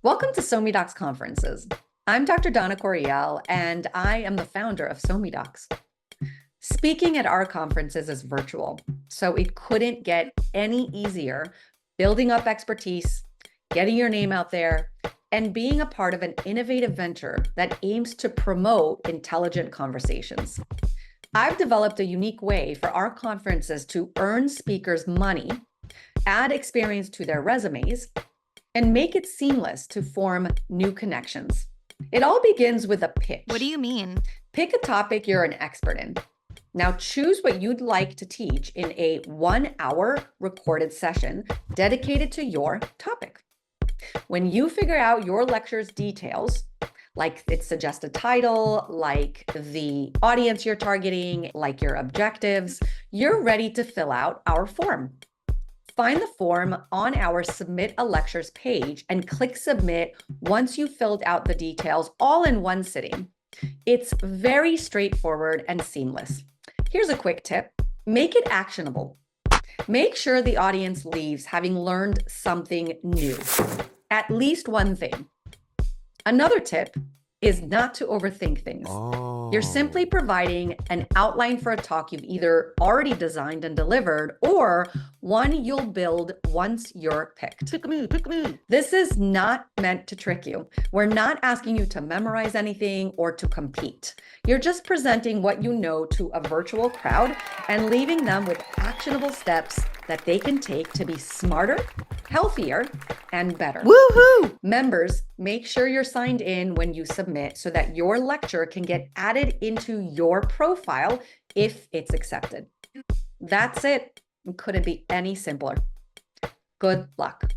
Welcome to SoMeDocs conferences. I'm Dr. Donna Coriel, and I am the founder of SoMeDocs. Speaking at our conferences is virtual, so it couldn't get any easier building up expertise, getting your name out there, and being a part of an innovative venture that aims to promote intelligent conversations. I've developed a unique way for our conferences to earn speakers money, add experience to their resumes, and make it seamless to form new connections. It all begins with a pitch. What do you mean? Pick a topic you're an expert in. Now choose what you'd like to teach in a 1-hour recorded session dedicated to your topic. When you figure out your lecture's details, like its suggested title, like the audience you're targeting, like your objectives, you're ready to fill out our form. Find the form on our Submit a Lectures page and click Submit once you've filled out the details all in one sitting. It's very straightforward and seamless. Here's a quick tip. Make it actionable. Make sure the audience leaves having learned something new, at least one thing. Another tip is not to overthink things. You're simply providing an outline for a talk you've either already designed and delivered or one you'll build once you're picked. Pick me. This is not meant to trick you. We're not asking you to memorize anything or to compete. You're just presenting what you know to a virtual crowd and leaving them with actionable steps that they can take to be smarter, healthier, and better. Woohoo! Members, make sure you're signed in when you submit so that your lecture can get added into your profile if it's accepted. That's it. It couldn't be any simpler. Good luck.